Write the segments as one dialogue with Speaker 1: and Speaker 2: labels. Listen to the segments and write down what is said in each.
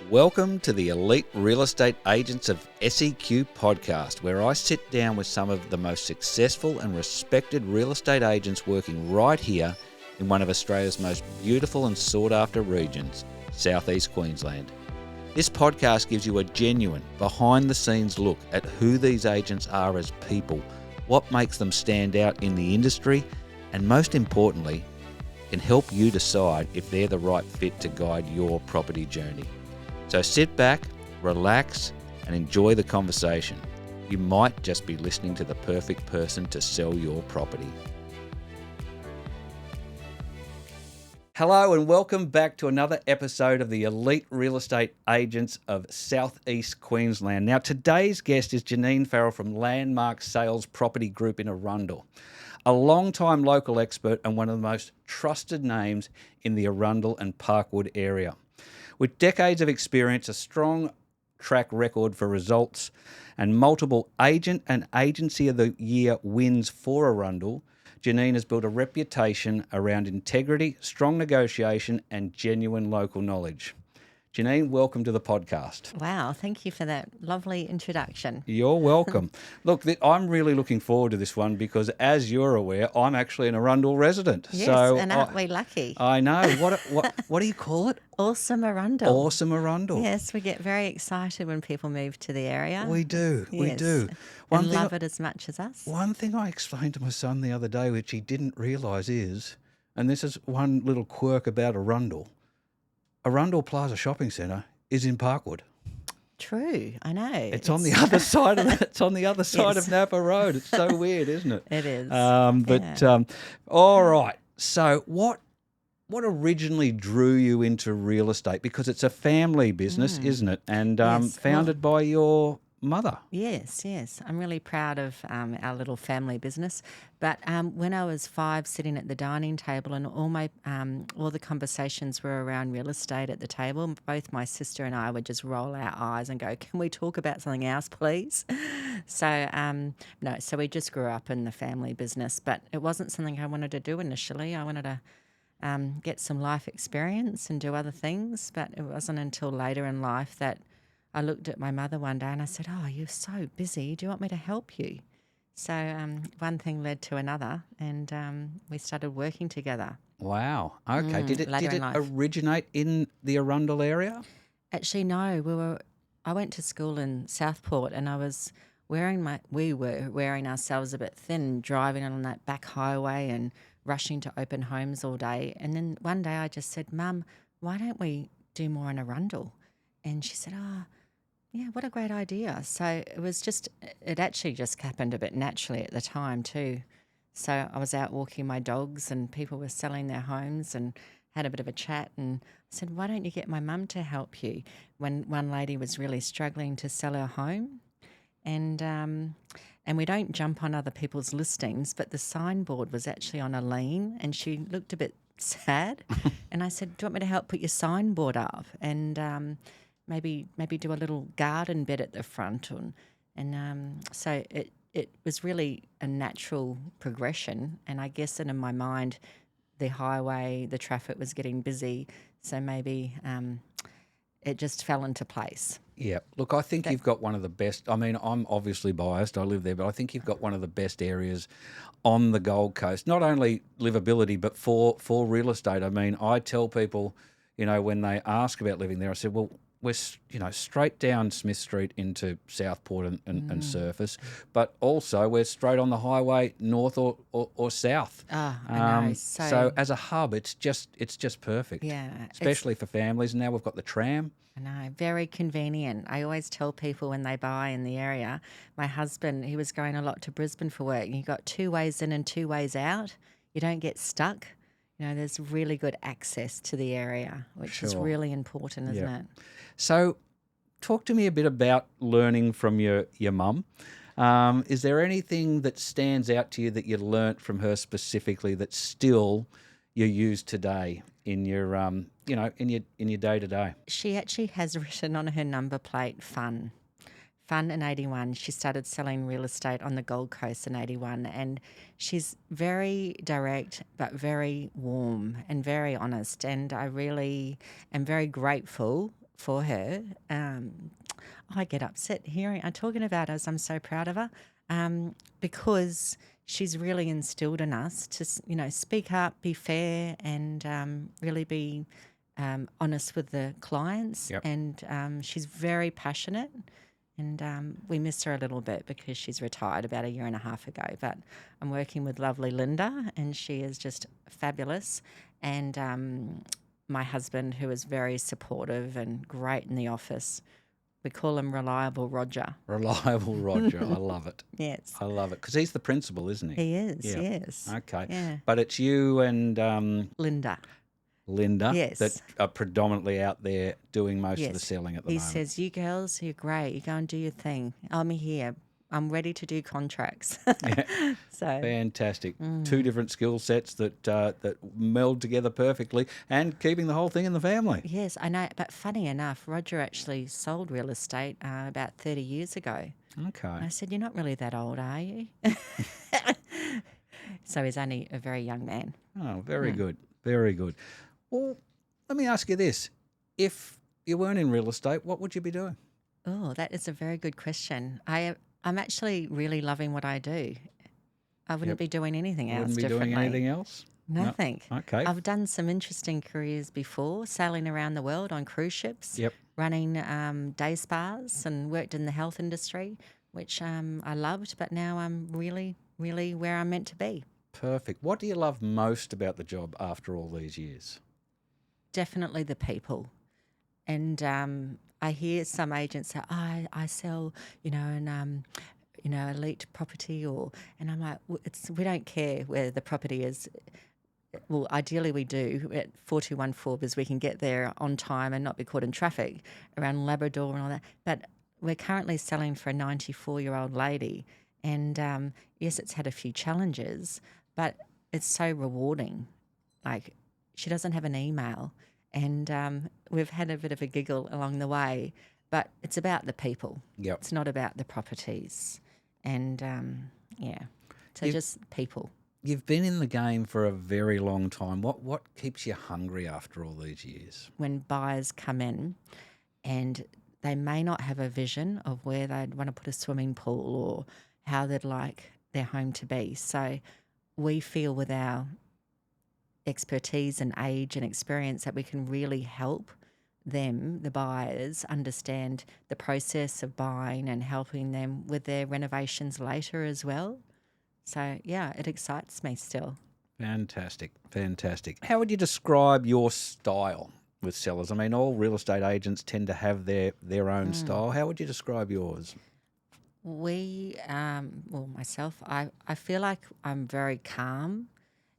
Speaker 1: Welcome to the Elite Real Estate Agents of SEQ podcast, where I sit down with some of the most successful and respected real estate agents working right here in one of Australia's most beautiful and sought-after regions, Southeast Queensland. This podcast gives you a genuine, behind-the-scenes look at who these agents are as people, what makes them stand out in the industry, and most importantly, can help you decide if they're the right fit to guide your property journey. So sit back, relax, and enjoy the conversation. You might just be listening to the perfect person to sell your property. Hello and welcome back to another episode of the Elite Real Estate Agents of Southeast Queensland. Now today's guest is Jeannine Farrell from Landmark Sales Property Group in Arundel, a long-time local expert and one of the most trusted names in the Arundel and Parkwood area. With decades of experience, a strong track record for results, and multiple Agent and Agency of the Year wins for Arundel, Jeannine has built a reputation around integrity, strong negotiation, and genuine local knowledge. Jeannine, welcome to the podcast.
Speaker 2: Wow, thank you for that lovely introduction.
Speaker 1: You're welcome. Look, I'm really looking forward to this one because, as you're aware, I'm actually an Arundel resident.
Speaker 2: Yes,
Speaker 1: so
Speaker 2: and aren't we lucky?
Speaker 1: I know. What do you call it?
Speaker 2: Awesome Arundel.
Speaker 1: Awesome Arundel.
Speaker 2: Yes, we get very excited when people move to the area.
Speaker 1: We do,
Speaker 2: yes.
Speaker 1: we do.
Speaker 2: And love it as much as us.
Speaker 1: One thing I explained to my son the other day, which he didn't realise is, and this is one little quirk about Arundel Plaza Shopping Centre is in Parkwood.
Speaker 2: True, I know.
Speaker 1: It's on the other side of it's on the other side
Speaker 2: Yes.
Speaker 1: of Napa Road. It's so weird, isn't it?
Speaker 2: It is.
Speaker 1: All right. So what originally drew you into real estate? Because it's a family business, isn't it? And
Speaker 2: Yes,
Speaker 1: founded by your mother.
Speaker 2: Yes. I'm really proud of our little family business. But when I was 5, sitting at the dining table, and all the conversations were around real estate at the table, both my sister and I would just roll our eyes and go, "Can we talk about something else, please?" So so we just grew up in the family business, but it wasn't something I wanted to do initially. I wanted to get some life experience and do other things, but it wasn't until later in life that I looked at my mother one day and I said, "Oh, you're so busy. Do you want me to help you?" So one thing led to another, and we started working together.
Speaker 1: Wow. Okay. Did it
Speaker 2: later in life.
Speaker 1: originate in the Arundel area?
Speaker 2: Actually, no. I went to school in Southport, and we were wearing ourselves a bit thin, driving on that back highway and rushing to open homes all day. And then one day I just said, "Mum, why don't we do more in Arundel?" And she said, "Oh, yeah, what a great idea." So it actually just happened a bit naturally at the time too. So I was out walking my dogs and people were selling their homes and had a bit of a chat, and I said, "Why don't you get my mum to help you?" When one lady was really struggling to sell her home. And we don't jump on other people's listings, but the signboard was actually on a lien and she looked a bit sad. And I said, "Do you want me to help put your signboard up? And maybe do a little garden bed at the front." So it was really a natural progression. And I guess in my mind, the highway, the traffic was getting busy. So maybe it just fell into place.
Speaker 1: Yeah. Look, I think you've got one of the best. I mean, I'm obviously biased. I live there, but I think you've got one of the best areas on the Gold Coast. Not only livability, but for real estate. I mean, I tell people, when they ask about living there, I said, well, we're, straight down Smith Street into Southport and Surface, but also we're straight on the highway north or south.
Speaker 2: I know.
Speaker 1: So as a hub, it's just perfect.
Speaker 2: Yeah.
Speaker 1: Especially for families. Now we've got the tram.
Speaker 2: I know, very convenient. I always tell people when they buy in the area, my husband, he was going a lot to Brisbane for work, and you got 2 ways in and 2 ways out. You don't get stuck. There's really good access to the area, which is really important, isn't it?
Speaker 1: So talk to me a bit about learning from your mum. Is there anything that stands out to you that you learnt from her specifically that still you use today in your in your day to day?
Speaker 2: She actually has written on her number plate fun in 81. She started selling real estate on the Gold Coast in 81, and she's very direct but very warm and very honest, and I really am very grateful for her. I get upset hearing talking about us. I'm so proud of her because she's really instilled in us to, speak up, be fair, and really be honest with the clients.
Speaker 1: Yep.
Speaker 2: And she's very passionate. And we miss her a little bit because she's retired about a year and a half ago. But I'm working with lovely Linda, and she is just fabulous. And my husband, who is very supportive and great in the office, we call him Reliable Roger.
Speaker 1: Reliable Roger. I love it.
Speaker 2: Yes.
Speaker 1: I love it because he's the principal, isn't he?
Speaker 2: He is,
Speaker 1: Yeah.
Speaker 2: yes.
Speaker 1: Okay.
Speaker 2: Yeah.
Speaker 1: But it's you and
Speaker 2: Linda.
Speaker 1: Linda
Speaker 2: Yes.
Speaker 1: that are predominantly out there doing most of the
Speaker 2: Yes.
Speaker 1: selling at the
Speaker 2: He
Speaker 1: moment.
Speaker 2: says, you girls, you're great. You go and do your thing. I'm here. I'm ready to do contracts.
Speaker 1: Yeah.
Speaker 2: So
Speaker 1: Fantastic. Two different skill sets that meld together perfectly and keeping the whole thing in the family.
Speaker 2: yes, I know. But funny enough, Roger actually sold real estate about 30 years ago.
Speaker 1: Okay.
Speaker 2: I said, you're not really that old, are you? So he's only a very young man.
Speaker 1: Oh, very good. Very good. Well, let me ask you this. If you weren't in real estate, what would you be doing?
Speaker 2: Oh, that is a very good question. I'm actually really loving what I do. I wouldn't be doing anything else
Speaker 1: Wouldn't be
Speaker 2: differently.
Speaker 1: doing anything else?
Speaker 2: Nothing.
Speaker 1: No. Okay.
Speaker 2: I've done some interesting careers before, sailing around the world on cruise ships,
Speaker 1: Yep.
Speaker 2: running day spas, and worked in the health industry, which I loved. But now I'm really, really where I'm meant to be.
Speaker 1: Perfect. What do you love most about the job after all these years?
Speaker 2: Definitely the people. And I hear some agents say, I sell, elite property, and I'm like, we don't care where the property is. Well, ideally we do at 4214 because we can get there on time and not be caught in traffic around Labrador and all that. But we're currently selling for a 94-year-old lady. And yes, it's had a few challenges, but it's so rewarding. Like, she doesn't have an email, and we've had a bit of a giggle along the way, but it's about the people.
Speaker 1: Yep.
Speaker 2: It's not about the properties. And so just people.
Speaker 1: You've been in the game for a very long time. What keeps you hungry after all these years?
Speaker 2: When buyers come in and they may not have a vision of where they'd want to put a swimming pool or how they'd like their home to be. So we feel with our expertise and age and experience that we can really help them, the buyers, understand the process of buying and helping them with their renovations later as well. So, yeah, it excites me still.
Speaker 1: Fantastic. Fantastic. How would you describe your style with sellers? I mean, all real estate agents tend to have their own style. How would you describe yours?
Speaker 2: Myself, I feel like I'm very calm,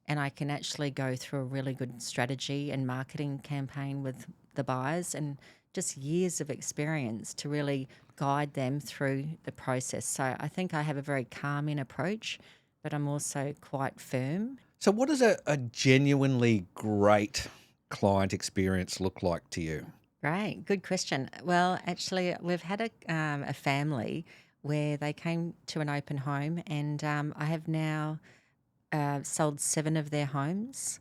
Speaker 2: and I can actually go through a really good strategy and marketing campaign with the buyers, and just years of experience to really guide them through the process. So I think I have a very calming approach, but I'm also quite firm.
Speaker 1: So what does a genuinely great client experience look like to you?
Speaker 2: Great, good question. Well, actually, we've had a family where they came to an open home, and I have now sold 7 of their homes.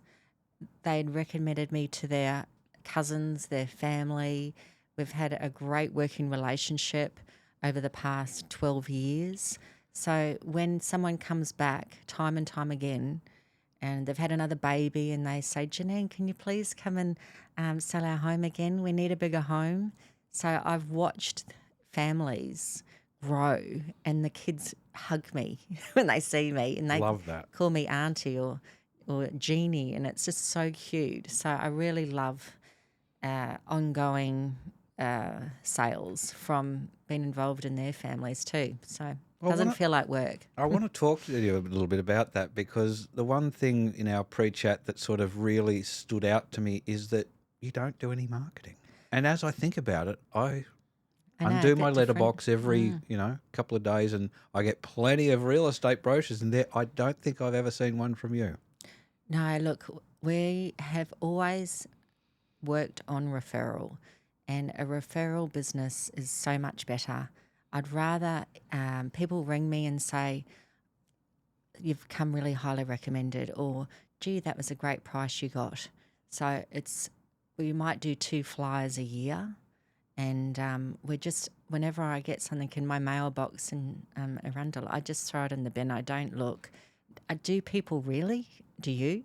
Speaker 2: They'd recommended me to their cousins, their family. We've had a great working relationship over the past 12 years. So when someone comes back time and time again, and they've had another baby, and they say, Jeannine, can you please come and sell our home again? We need a bigger home. So I've watched families grow, and the kids hug me when they see me, and they
Speaker 1: Love that.
Speaker 2: call me auntie or Jeannie, and it's just so cute. So I really love ongoing sales from being involved in their families too. So it doesn't feel like work.
Speaker 1: I want to talk to you a little bit about that, because the one thing in our pre-chat that sort of really stood out to me is that you don't do any marketing. And as I think about it, I undo my letterbox every couple of days, and I get plenty of real estate brochures, and I don't think I've ever seen one from you.
Speaker 2: No, look, we have always worked on referral, and a referral business is so much better. I'd rather people ring me and say, you've come really highly recommended, or gee, that was a great price you got. So we might do 2 flyers a year, And we're just, whenever I get something in my mailbox in Arundel, I just throw it in the bin. I don't look. Do people really? Do you,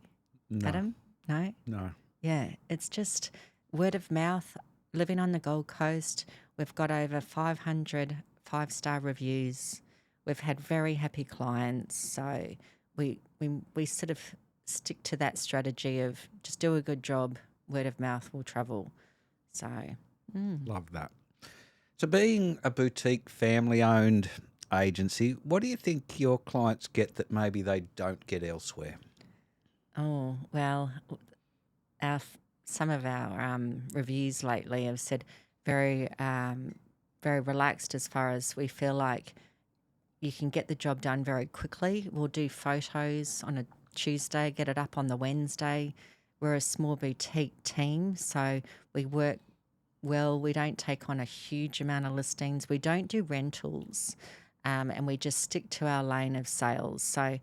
Speaker 1: No,
Speaker 2: Adam? No?
Speaker 1: no.
Speaker 2: Yeah, it's just word of mouth. Living on the Gold Coast, we've got over 500 five-star reviews. We've had very happy clients. So we sort of stick to that strategy of just do a good job, word of mouth will travel. So
Speaker 1: Love that. So being a boutique family-owned agency, what do you think your clients get that maybe they don't get elsewhere?
Speaker 2: Oh, well, some of our reviews lately have said very, very relaxed as far as we feel like you can get the job done very quickly. We'll do photos on a Tuesday, get it up on the Wednesday. We're a small boutique team, so we work well. We don't take on a huge amount of listings. We don't do rentals, and we just stick to our lane of sales. So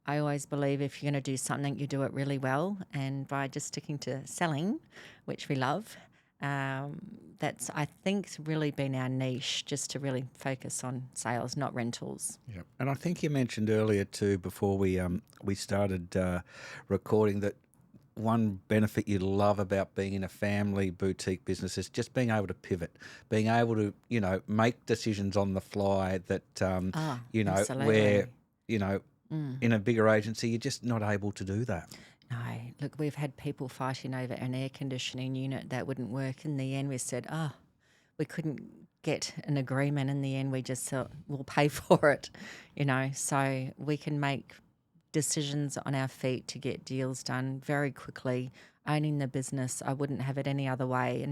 Speaker 2: I always believe if you're going to do something, you do it really well. And by just sticking to selling, which we love, that's, I think, really been our niche, just to really focus on sales, not rentals.
Speaker 1: Yeah, and I think you mentioned earlier too, before we started recording, that one benefit you love about being in a family boutique business is just being able to pivot, being able to, make decisions on the fly that,
Speaker 2: Absolutely.
Speaker 1: where, in a bigger agency, you're just not able to do that.
Speaker 2: No, look, we've had people fighting over an air conditioning unit that wouldn't work. In the end, we said, we couldn't get an agreement. In the end, we just thought, we'll pay for it, so we can make decisions on our feet to get deals done very quickly. Owning the business, I wouldn't have it any other way.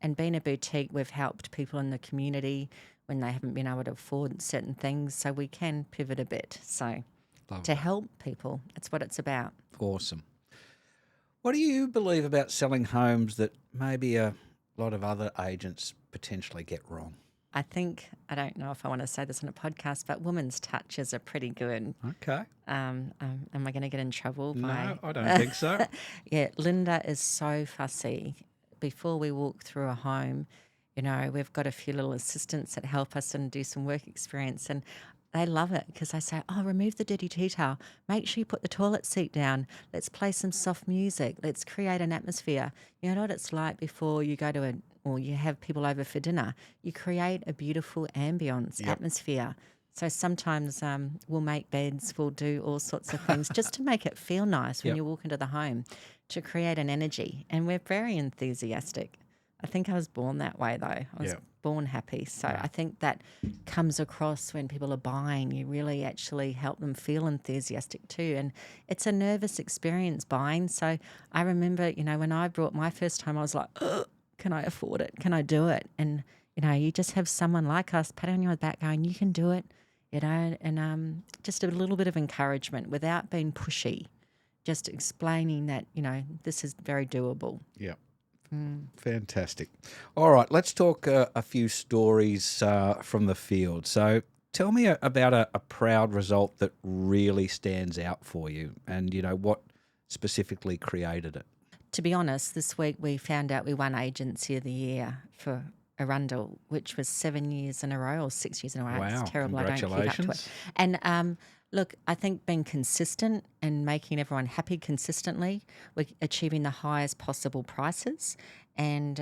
Speaker 2: And being a boutique, we've helped people in the community when they haven't been able to afford certain things, so we can pivot a bit. So to help people, that's what it's about.
Speaker 1: Awesome. What do you believe about selling homes that maybe a lot of other agents potentially get wrong?
Speaker 2: I think, I don't know if I want to say this on a podcast, but women's touches are pretty good.
Speaker 1: Okay.
Speaker 2: Am I going to get in trouble?
Speaker 1: No, I don't think so.
Speaker 2: Yeah, Linda is so fussy. Before we walk through a home, we've got a few little assistants that help us and do some work experience, and they love it because I say, remove the dirty tea towel. Make sure you put the toilet seat down. Let's play some soft music. Let's create an atmosphere. You know what it's like before you go to or you have people over for dinner. You create a beautiful ambience, atmosphere. So sometimes we'll make beds, we'll do all sorts of things just to make it feel nice when you walk into the home, to create an energy. And we're very enthusiastic. I think I was born that way, though. I was born happy. So I think that comes across when people are buying. You really actually help them feel enthusiastic too. And it's a nervous experience buying. So I remember, when I bought my first home, I was like, can I afford it? Can I do it? And, you just have someone like us patting on your back going, you can do it, and just a little bit of encouragement without being pushy, just explaining that, this is very doable.
Speaker 1: Yeah. Fantastic. All right, let's talk a few stories from the field. So tell me about a proud result that really stands out for you, and, what specifically created it.
Speaker 2: To be honest, this week we found out we won Agency of the Year for Arundel, which was 7 years in a row or 6 years in a row.
Speaker 1: Wow,
Speaker 2: it's terrible.
Speaker 1: congratulations.
Speaker 2: I don't keep up to it. And look, I think being consistent and making everyone happy consistently, we're achieving the highest possible prices, and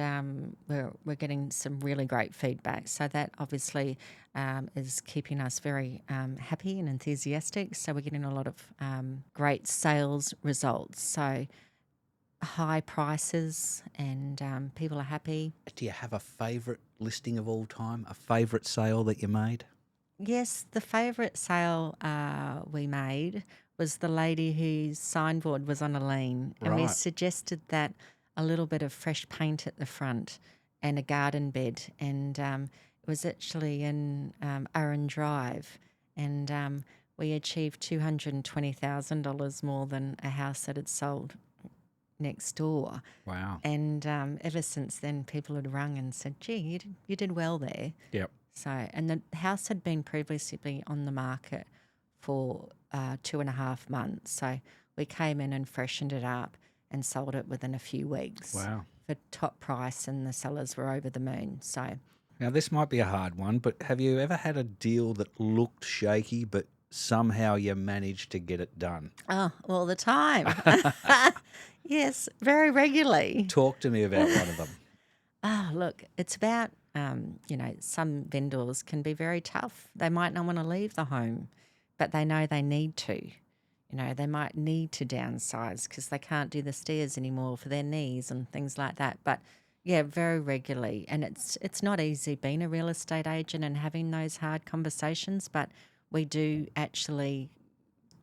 Speaker 2: we're getting some really great feedback. So that obviously is keeping us very happy and enthusiastic. So we're getting a lot of great sales results. So high prices, and people are happy.
Speaker 1: Do you have a favourite listing of all time, a favourite sale that you made?
Speaker 2: Yes, the favourite sale we made was the lady whose signboard was on a lean, and we suggested that a little bit of fresh paint at the front and a garden bed, and it was actually in Oran Drive, and we achieved $220,000 more than a house that had sold next door.
Speaker 1: Wow.
Speaker 2: And ever since then, people had rung and said, gee, you did well there.
Speaker 1: Yep.
Speaker 2: So, and the house had been previously on the market for 2.5 months. So we came in and freshened it up and sold it within a few weeks.
Speaker 1: Wow.
Speaker 2: for top price, and the sellers were over the moon. So,
Speaker 1: Now, this might be a hard one, but have you ever had a deal that looked shaky, but somehow you managed to get it done?
Speaker 2: oh, all the time. Yes, very regularly.
Speaker 1: Talk to me about one of them.
Speaker 2: Oh, look, it's about, some vendors can be very tough. They might not want to leave the home, but they know they need to. They might need to downsize because they can't do the stairs anymore for their knees and things like that. But yeah, very regularly. And it's not easy being a real estate agent and having those hard conversations, but we do actually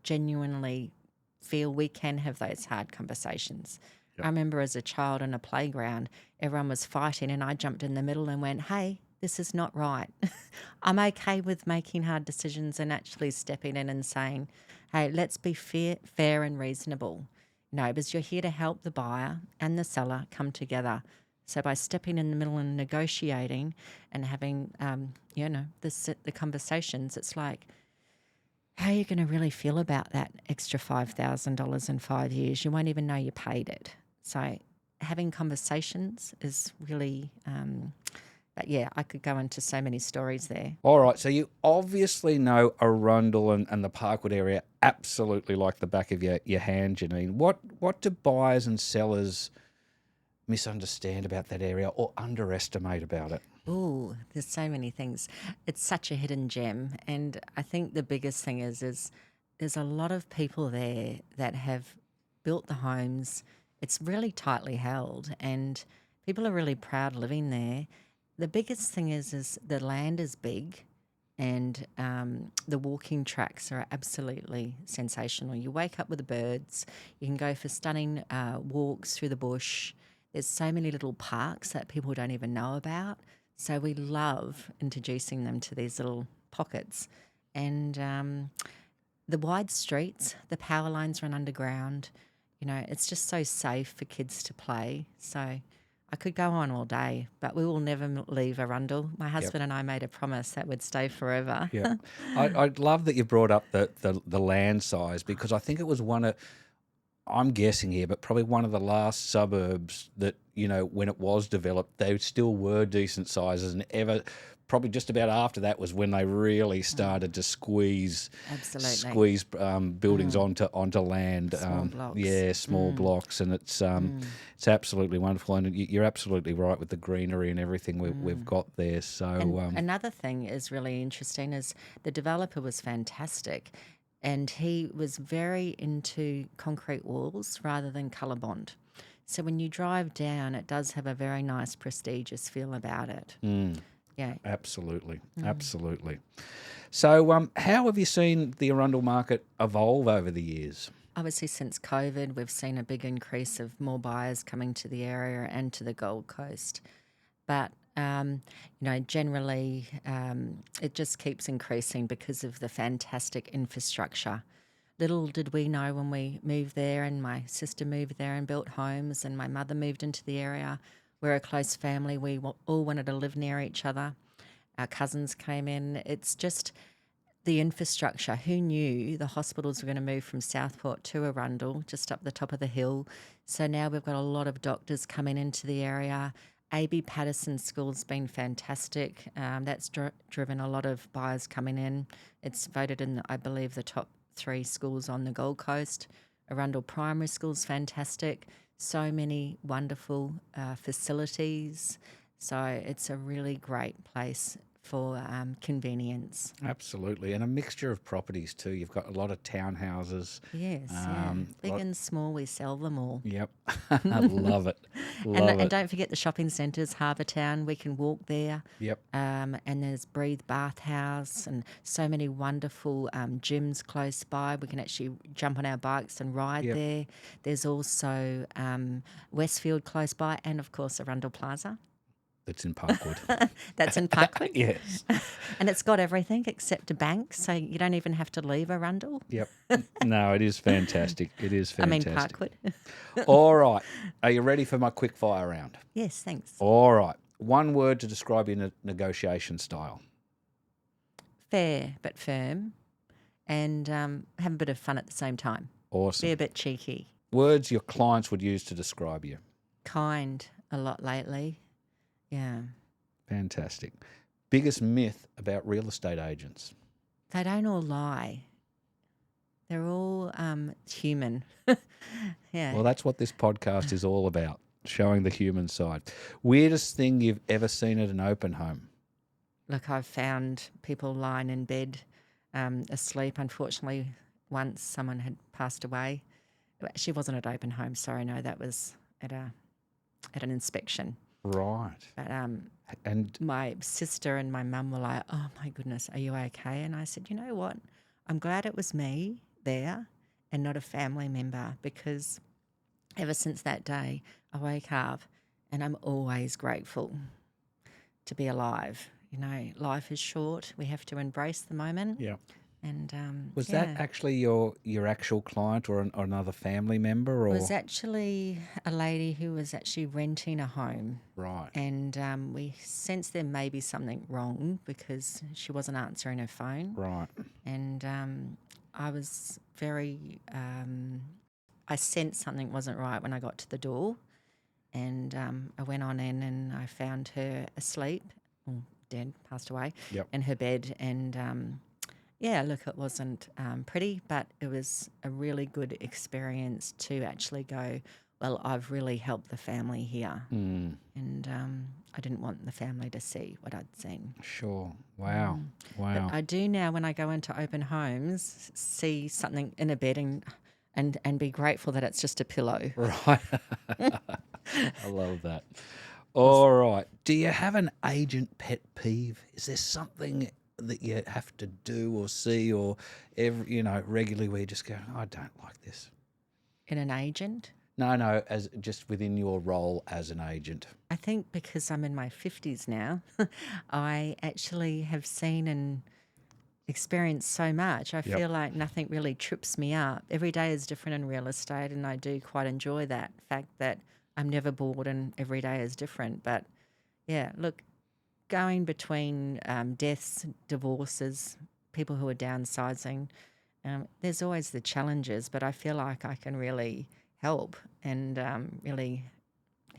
Speaker 2: genuinely feel we can have those hard conversations.
Speaker 1: Yep.
Speaker 2: I remember as a child in a playground, everyone was fighting and I jumped in the middle and went, hey, this is not right. I'm okay with making hard decisions and actually stepping in and saying, hey, let's be fair and reasonable. No, because you're here to help the buyer and the seller come together. So by stepping in the middle and negotiating and having, the conversations, it's like, how are you going to really feel about that extra $5,000 in 5 years? You won't even know you paid it. So having conversations is really, but yeah, I could go into so many stories there.
Speaker 1: All right, so you obviously know Arundel and the Parkwood area absolutely like the back of your hand, Jeannine. What do buyers and sellers misunderstand about that area or underestimate about it?
Speaker 2: Oh, there's so many things. It's such a hidden gem. And I think the biggest thing is there's a lot of people there that have built the homes. It's really tightly held and people are really proud living there. The biggest thing is the land is big and the walking tracks are absolutely sensational. You wake up with the birds. You can go for stunning walks through the bush. There's so many little parks that people don't even know about. So we love introducing them to these little pockets. And the wide streets, the power lines run underground. It's just so safe for kids to play. So I could go on all day, but we will never leave Arundel. My husband and I made a promise that we'd stay forever.
Speaker 1: Yeah, I'd love that you brought up the land size because I think it was I'm guessing here, but probably one of the last suburbs that, when it was developed, they still were decent sizes and probably just about after that was when they really started to squeeze buildings onto land.
Speaker 2: Small blocks.
Speaker 1: Yeah, small blocks. And it's absolutely wonderful. And you're absolutely right with the greenery and everything we've got there. So
Speaker 2: another thing is really interesting is the developer was fantastic. And he was very into concrete walls rather than colour bond. So when you drive down, it does have a very nice, prestigious feel about it. Yeah.
Speaker 1: Absolutely. Absolutely. So how have you seen the Arundel market evolve over the years?
Speaker 2: Obviously, since COVID, we've seen a big increase of more buyers coming to the area and to the Gold Coast. But generally, it just keeps increasing because of the fantastic infrastructure. Little did we know when we moved there and my sister moved there and built homes and my mother moved into the area. We're a close family. We all wanted to live near each other. Our cousins came in. It's just the infrastructure. Who knew the hospitals were going to move from Southport to Arundel, just up the top of the hill? So now we've got a lot of doctors coming into the area. AB Patterson School's been fantastic. That's driven a lot of buyers coming in. It's voted in, I believe, the top 3 schools on the Gold Coast. Arundel Primary School's fantastic. So many wonderful facilities. So it's a really great place for convenience.
Speaker 1: Absolutely. And a mixture of properties too. You've got a lot of townhouses.
Speaker 2: Yes, big and small, we sell them all.
Speaker 1: Yep. I love it.
Speaker 2: And don't forget the shopping centres, Harbour Town, we can walk there.
Speaker 1: Yep.
Speaker 2: And there's Breathe Bath House and so many wonderful gyms close by. We can actually jump on our bikes and ride there. There's also Westfield close by and, of course, Arundel Plaza.
Speaker 1: That's in Parkwood.
Speaker 2: That's in Parkwood?
Speaker 1: Yes.
Speaker 2: And it's got everything except a bank, so you don't even have to leave Arundel.
Speaker 1: Yep. No, it is fantastic. It is fantastic.
Speaker 2: I mean Parkwood.
Speaker 1: All right. Are you ready for my quick fire round?
Speaker 2: Yes, thanks.
Speaker 1: All right. One word to describe your negotiation style.
Speaker 2: Fair but firm and have a bit of fun at the same time.
Speaker 1: Awesome.
Speaker 2: Be a bit cheeky.
Speaker 1: Words your clients would use to describe you.
Speaker 2: Kind. a lot lately. Yeah.
Speaker 1: Fantastic. Biggest myth about real estate agents?
Speaker 2: They don't all lie. They're all human. Yeah.
Speaker 1: Well, that's what this podcast is all about, showing the human side. Weirdest thing you've ever seen at an open home?
Speaker 2: Look, I've found people lying in bed asleep. Unfortunately, once someone had passed away. She wasn't at open home. Sorry, no, that was at an inspection.
Speaker 1: Right.
Speaker 2: But
Speaker 1: And
Speaker 2: my sister and my mum were like, "Oh my goodness, are you okay?" And I said, "You know what? I'm glad it was me there and not a family member, because ever since that day, I wake up and I'm always grateful to be alive. You know, life is short. We have to embrace the moment."
Speaker 1: yeah.
Speaker 2: And
Speaker 1: Was
Speaker 2: yeah.
Speaker 1: that actually your actual client or another family member? Or
Speaker 2: It was actually a lady who was actually renting a home.
Speaker 1: Right.
Speaker 2: And we sensed there may be something wrong because she wasn't answering her phone.
Speaker 1: Right.
Speaker 2: And I was very, I sensed something wasn't right when I got to the door. And I went on in and I found her asleep, or dead, passed away,
Speaker 1: Yep.
Speaker 2: in her bed. And yeah, look, it wasn't pretty, but it was a really good experience to actually go, well, I've really helped the family here.
Speaker 1: Mm,
Speaker 2: And I didn't want the family to see what I'd seen.
Speaker 1: sure. Wow.
Speaker 2: But
Speaker 1: Wow.
Speaker 2: I do now, when I go into open homes, see something in a bed and be grateful that it's just a pillow.
Speaker 1: Right. I love that. All right. Do you have an agent pet peeve? Is there something that you have to do or see or regularly where you just go, I don't like this?
Speaker 2: In an agent?
Speaker 1: No, as just within your role as an agent.
Speaker 2: I think because I'm in my 50s now, I actually have seen and experienced so much. I
Speaker 1: Yep.
Speaker 2: feel like nothing really trips me up. Every day is different in real estate, and I do quite enjoy that fact that I'm never bored and every day is different. But yeah, look, going between deaths, divorces, people who are downsizing, there's always the challenges, but I feel like I can really help and really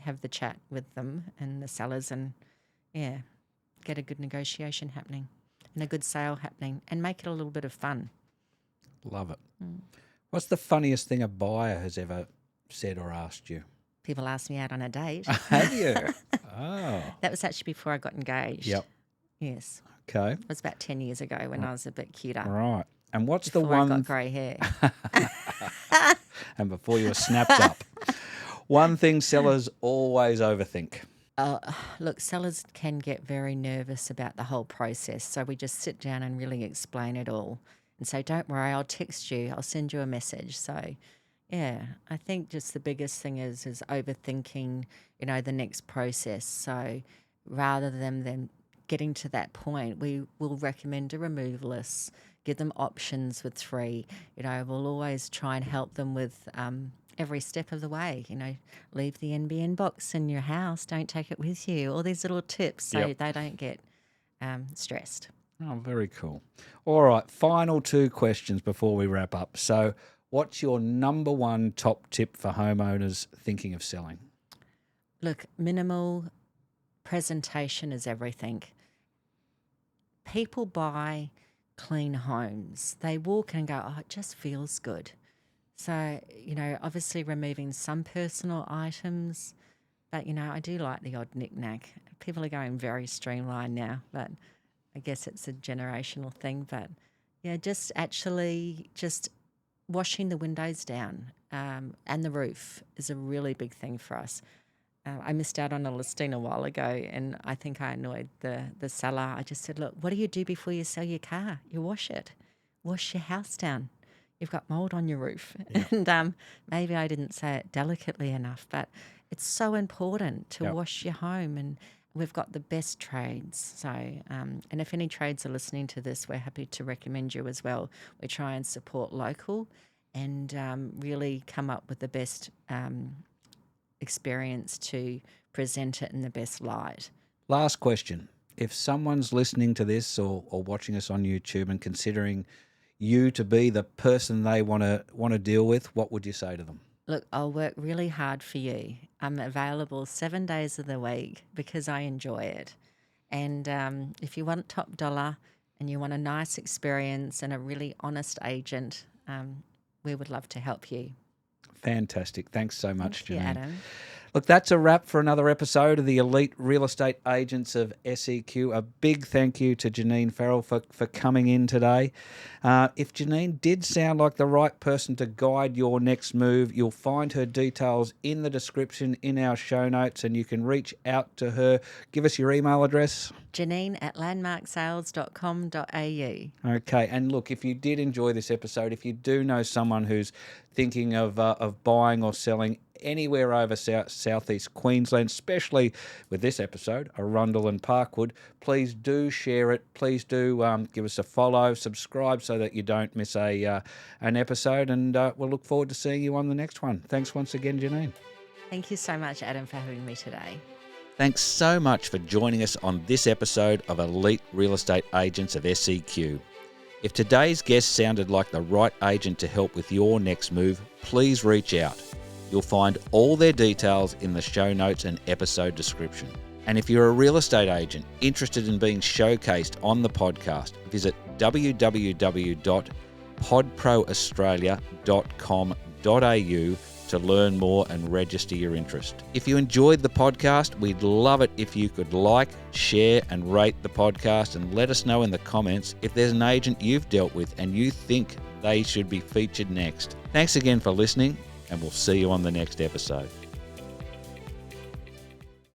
Speaker 2: have the chat with them and the sellers and, yeah, get a good negotiation happening and a good sale happening and make it a little bit of fun.
Speaker 1: Love it. What's the funniest thing a buyer has ever said or asked you?
Speaker 2: People ask me out on a date.
Speaker 1: Have you? Oh.
Speaker 2: That was actually before I got engaged.
Speaker 1: Yep.
Speaker 2: Yes.
Speaker 1: Okay.
Speaker 2: It was about 10 years ago when I was a bit cuter.
Speaker 1: Right. And what's
Speaker 2: Before
Speaker 1: the one
Speaker 2: I got grey hair.
Speaker 1: and before you were snapped up? One thing sellers always overthink.
Speaker 2: Look, sellers can get very nervous about the whole process. So we just sit down and really explain it all and say, don't worry, I'll text you, I'll send you a message. So, yeah, I think just the biggest thing is overthinking, the next process. So rather than them getting to that point, we will recommend a remove list, give them options with 3. We'll always try and help them with every step of the way. Leave the NBN box in your house, don't take it with you. All these little tips so
Speaker 1: Yep.
Speaker 2: they don't get stressed.
Speaker 1: Oh, very cool. All right, final 2 questions before we wrap up. So what's your number 1 top tip for homeowners thinking of selling?
Speaker 2: Look, minimal presentation is everything. People buy clean homes. They walk and go, oh, it just feels good. So, obviously removing some personal items, but, I do like the odd knick-knack. People are going very streamlined now, but I guess it's a generational thing. But, yeah, just washing the windows down and the roof is a really big thing for us. I missed out on a listing a while ago, and I think I annoyed the seller. I just said, look, what do you do before you sell your car? You wash it. Wash your house down. You've got mold on your roof. Yeah. And maybe I didn't say it delicately enough, but it's so important to wash your home, and we've got the best trades. So, and if any trades are listening to this, we're happy to recommend you as well. We try and support local and really come up with the best experience to present it in the best light.
Speaker 1: Last question. If someone's listening to this or watching us on YouTube and considering you to be the person they want to deal with, what would you say to them?
Speaker 2: Look, I'll work really hard for you. I'm available 7 days of the week because I enjoy it. And if you want top dollar and you want a nice experience and a really honest agent, we would love to help you.
Speaker 1: Fantastic. Thanks so much,
Speaker 2: Thank you,
Speaker 1: Jeannine.
Speaker 2: Adam.
Speaker 1: Look, that's a wrap for another episode of the Elite Real Estate Agents of SEQ. A big thank you to Jeannine Farrell for coming in today. If Jeannine did sound like the right person to guide your next move, you'll find her details in the description in our show notes, and you can reach out to her. Give us your email address.
Speaker 2: Jeannine@landmarksales.com.au.
Speaker 1: Okay, and look, if you did enjoy this episode, if you do know someone who's thinking of buying or selling anywhere over southeast Queensland, especially with this episode, Arundel and Parkwood, please do share it. Please do give us a follow, subscribe so that you don't miss an episode, and we'll look forward to seeing you on the next one. Thanks once again, Jeannine.
Speaker 2: Thank you so much, Adam, for having me today.
Speaker 1: Thanks so much for joining us on this episode of Elite Real Estate Agents of SEQ. If today's guest sounded like the right agent to help with your next move, please reach out. You'll find all their details in the show notes and episode description. And if you're a real estate agent interested in being showcased on the podcast, visit www.podproaustralia.com.au to learn more and register your interest. If you enjoyed the podcast, we'd love it if you could like, share and rate the podcast, and let us know in the comments if there's an agent you've dealt with and you think they should be featured next. Thanks again for listening, and we'll see you on the next episode.